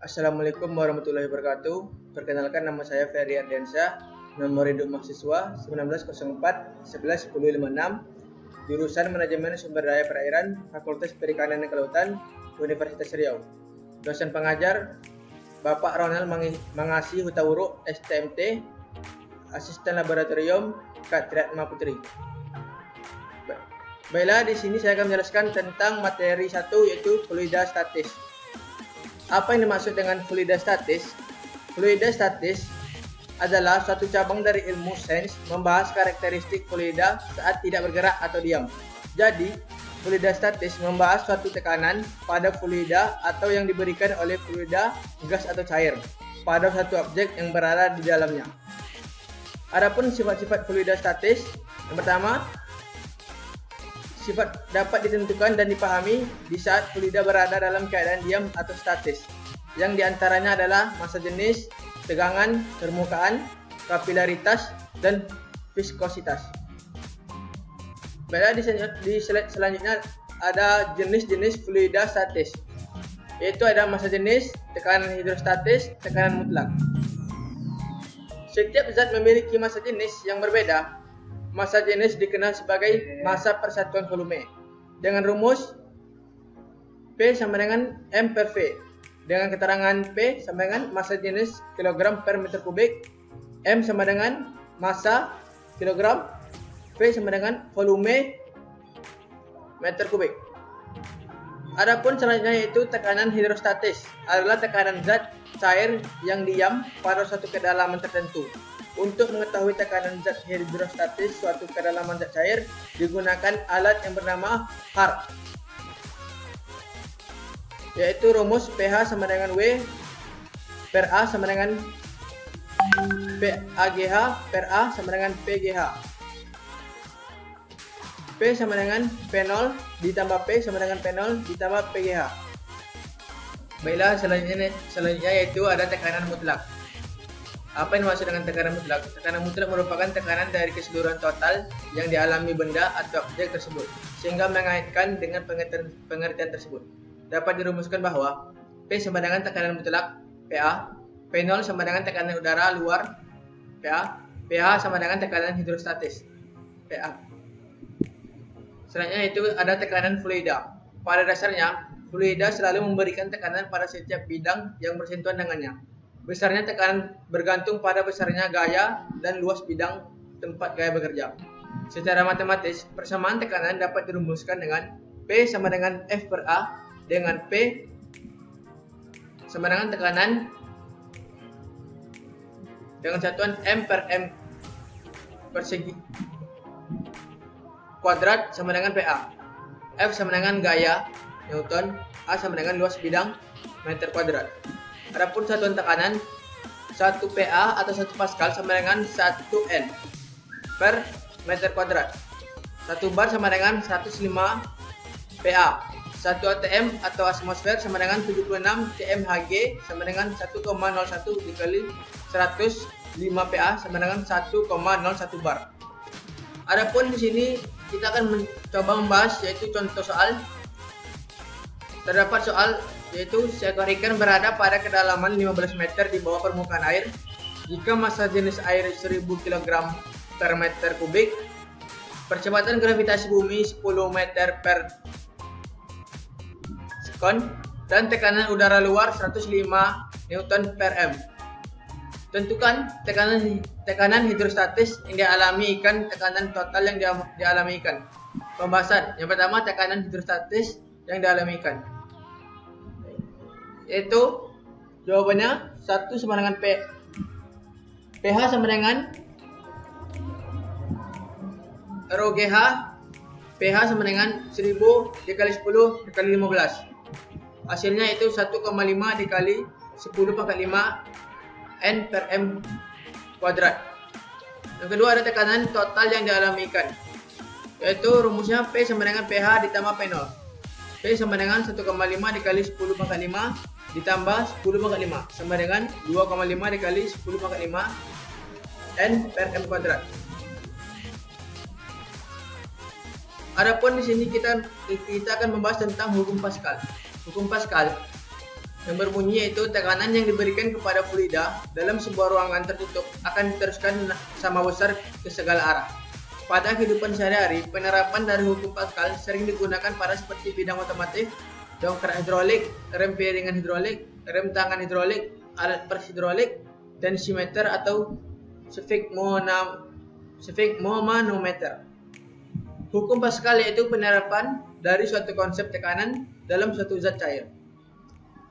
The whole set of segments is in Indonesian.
Assalamualaikum warahmatullahi wabarakatuh. Perkenalkan, nama saya Ferry Ardiansyah, nomor induk mahasiswa 1904 11 10 56, jurusan Manajemen Sumber Daya Perairan, Fakultas Perikanan dan Kelautan, Universitas Riau. Dosen pengajar Bapak Ronald Mangasi Hutawuruk, STMT, Asisten Laboratorium Kak Triatma Putri. Baiklah, di sini saya akan menjelaskan tentang materi 1, yaitu fluida statis. Apa yang dimaksud dengan fluida statis? Fluida statis adalah suatu cabang dari ilmu sains membahas karakteristik fluida saat tidak bergerak atau diam. Jadi, fluida statis membahas suatu tekanan pada fluida atau yang diberikan oleh fluida, gas atau cair pada suatu objek yang berada di dalamnya. Adapun sifat-sifat fluida statis, yang pertama, sifat dapat ditentukan dan dipahami di saat fluida berada dalam keadaan diam atau statis, yang diantaranya adalah massa jenis, tegangan, permukaan, kapilaritas, dan viskositas. Baiklah, di slide selanjutnya ada jenis-jenis fluida statis, yaitu ada massa jenis, tekanan hidrostatis, tekanan mutlak. Setiap zat memiliki massa jenis yang berbeda. Massa jenis dikenal sebagai massa persatuan volume dengan rumus P sama dengan M per V, dengan keterangan P sama dengan massa jenis kilogram per meter kubik, M sama dengan massa kilogram, V sama dengan volume meter kubik. Adapun selanjutnya yaitu tekanan hidrostatis, adalah tekanan zat cair yang diam pada suatu kedalaman tertentu. Untuk mengetahui tekanan zat hidrostatis suatu kedalaman zat cair, digunakan alat yang bernama HART, yaitu rumus pH sama dengan W per A sama dengan PAGH per A sama dengan PGH. P sama dengan P0 ditambah P sama dengan P0 ditambah PGH. Baiklah, selanjutnya yaitu ada tekanan mutlak. Apa yang dimaksud dengan tekanan mutlak? Tekanan mutlak merupakan tekanan dari keseluruhan total yang dialami benda atau objek tersebut, sehingga mengaitkan dengan pengertian tersebut. Dapat dirumuskan bahwa P sama dengan tekanan mutlak PA, P0 sama dengan tekanan udara luar PA, pH sama dengan tekanan hidrostatis PA. Selanjutnya itu ada tekanan fluida. Pada dasarnya, fluida selalu memberikan tekanan pada setiap bidang yang bersentuhan dengannya. Besarnya tekanan bergantung pada besarnya gaya dan luas bidang tempat gaya bekerja. Secara matematis, persamaan tekanan dapat dirumuskan dengan P sama dengan F per A dengan P sama dengan tekanan dengan satuan M per M persegi kuadrat sama dengan PA. F sama dengan gaya Newton, A sama dengan luas bidang meter kuadrat. Adapun satuan tekanan 1 PA atau 1 Pascal sama dengan 1 N per meter kuadrat. 1 bar sama dengan 105 PA. 1 atm atau atmosfer sama dengan 76 cmHg sama dengan 1,01 dikali 105 PA sama dengan 1,01 bar. Adapun di sini kita akan mencoba membahas yaitu contoh soal. Terdapat soal yaitu seekor ikan berada pada kedalaman 15 meter di bawah permukaan air. Jika massa jenis air 1000 kg per meter kubik, percepatan gravitasi bumi 10 meter per sekon, dan tekanan udara luar 105 Newton per M. Tentukan tekanan hidrostatis yang dialami ikan, tekanan total yang dialami ikan. Pembahasan. Yang pertama, tekanan hidrostatis yang dialami ikan, yaitu jawabannya 1 sama dengan P. pH sama dengan ROGH. pH sama dengan 1000 dikali 10 dikali 15. Hasilnya itu 1,5 dikali 10 pangkat 5 N per M kuadrat. Yang kedua ada tekanan total yang dialami ikan, yaitu rumusnya P sama dengan pH ditambah P0. P sama dengan 1,5 dikali 10 pangkat 5 ditambah 10 pangkat 5 sama dengan 2,5 dikali 10 pangkat 5 N per M kuadrat. Adapun di sini kita akan membahas tentang hukum Pascal. Hukum Pascal yang berbunyi yaitu tekanan yang diberikan kepada fluida dalam sebuah ruangan tertutup akan diteruskan sama besar ke segala arah. Pada kehidupan sehari-hari, penerapan dari hukum Pascal sering digunakan pada seperti bidang otomotif, dongkrak hidrolik, rem piringan hidrolik, rem tangan hidrolik, alat pers hidrolik, tensiometer atau sfigmomanometer. Hukum Pascal yaitu penerapan dari suatu konsep tekanan dalam suatu zat cair.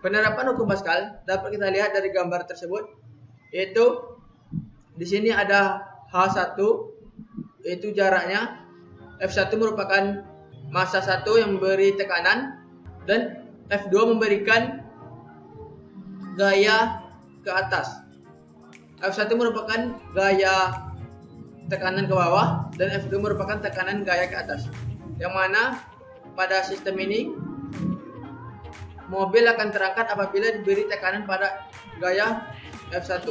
Penerapan hukum Pascal dapat kita lihat dari gambar tersebut, yaitu di sini ada H1, yaitu jaraknya. F1 merupakan massa 1 yang memberi tekanan, dan F2 memberikan gaya ke atas. F1 merupakan gaya tekanan ke bawah, dan F2 merupakan tekanan gaya ke atas. Yang mana pada sistem ini mobil akan terangkat apabila diberi tekanan pada gaya F1.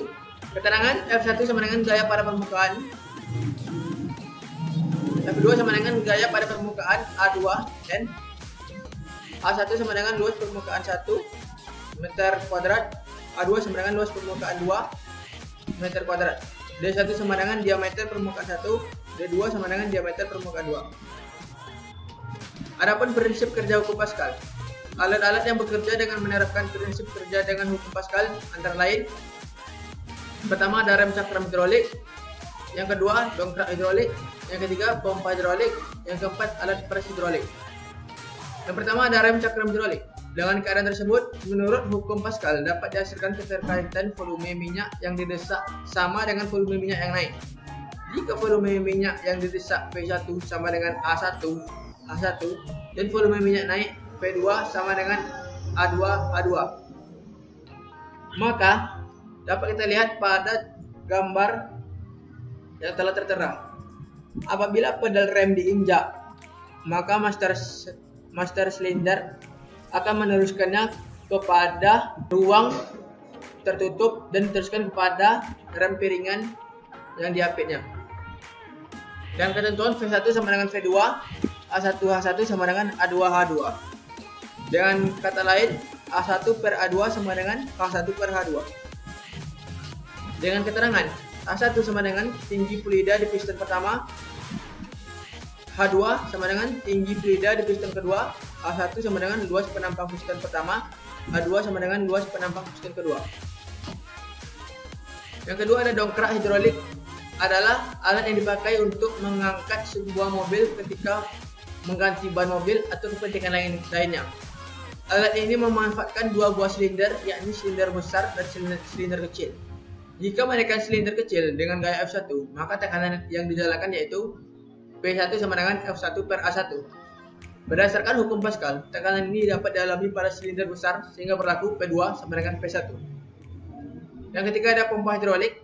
Keterangan F1 sama dengan gaya pada permukaan, F2 sama dengan gaya pada permukaan A2, dan A1 sama dengan luas permukaan 1 meter kuadrat, A2 sama dengan luas permukaan 2 meter kuadrat, D1 sama dengan diameter permukaan 1, D2 sama dengan diameter permukaan 2. Adapun prinsip kerja hukum Pascal. Alat-alat yang bekerja dengan menerapkan prinsip kerja dengan hukum Pascal antara lain: pertama ada rem cakram hidrolik, yang kedua dongkrak hidrolik, yang ketiga pompa hidrolik, yang keempat alat pres hidrolik. Yang pertama ada rem cakram hidrolik. Dengan keadaan tersebut, menurut hukum Pascal dapat dihasilkan keterkaitan volume minyak yang didesak sama dengan volume minyak yang naik. Jika volume minyak yang didesak P1 sama dengan A1, dan volume minyak naik P2 sama dengan A2, maka dapat kita lihat pada gambar yang telah tertera. Apabila pedal rem diinjak, maka master silinder akan meneruskannya kepada ruang tertutup dan diteruskan kepada rem piringan yang diapitnya. Dan ketentuan V1 sama dengan V2, A1H1 sama dengan A2H2. Dengan kata lain, A1 per A2 sama dengan H1 per H2. Dengan keterangan, A1 sama dengan tinggi fluida di piston pertama, H2 sama dengan tinggi fluida di piston kedua, A1 sama dengan luas penampang piston pertama, A2 sama dengan luas penampang piston kedua. Yang kedua ada dongkrak hidrolik, adalah alat yang dipakai untuk mengangkat sebuah mobil ketika mengganti ban mobil atau kepentingan lainnya. Alat ini memanfaatkan dua buah silinder, yakni silinder besar dan silinder kecil. Jika menekan silinder kecil dengan gaya F1, maka tekanan yang dijalankan yaitu P1 sama dengan F1 per A1. Berdasarkan hukum Pascal, tekanan ini dapat dialami pada silinder besar sehingga berlaku P2 sama dengan P1. Yang ketiga ada pompa hidrolik.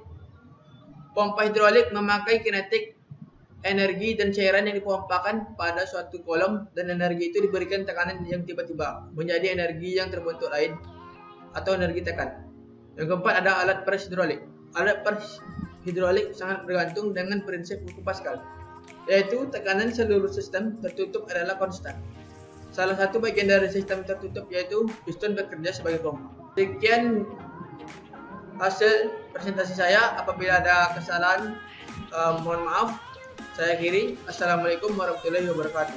Pompa hidrolik memakai kinetik energi dan cairan yang dipompakan pada suatu kolom, dan energi itu diberikan tekanan yang tiba-tiba menjadi energi yang terbentuk lain atau energi tekan. Yang keempat ada alat pres hidrolik. Alat pres hidrolik sangat bergantung dengan prinsip hukum Pascal, yaitu tekanan seluruh sistem tertutup adalah konstan. Salah satu bagian dari sistem tertutup yaitu piston bekerja sebagai pompa. Sekian hasil presentasi saya. Apabila ada kesalahan, mohon maaf. Saya akhiri. Assalamualaikum warahmatullahi wabarakatuh.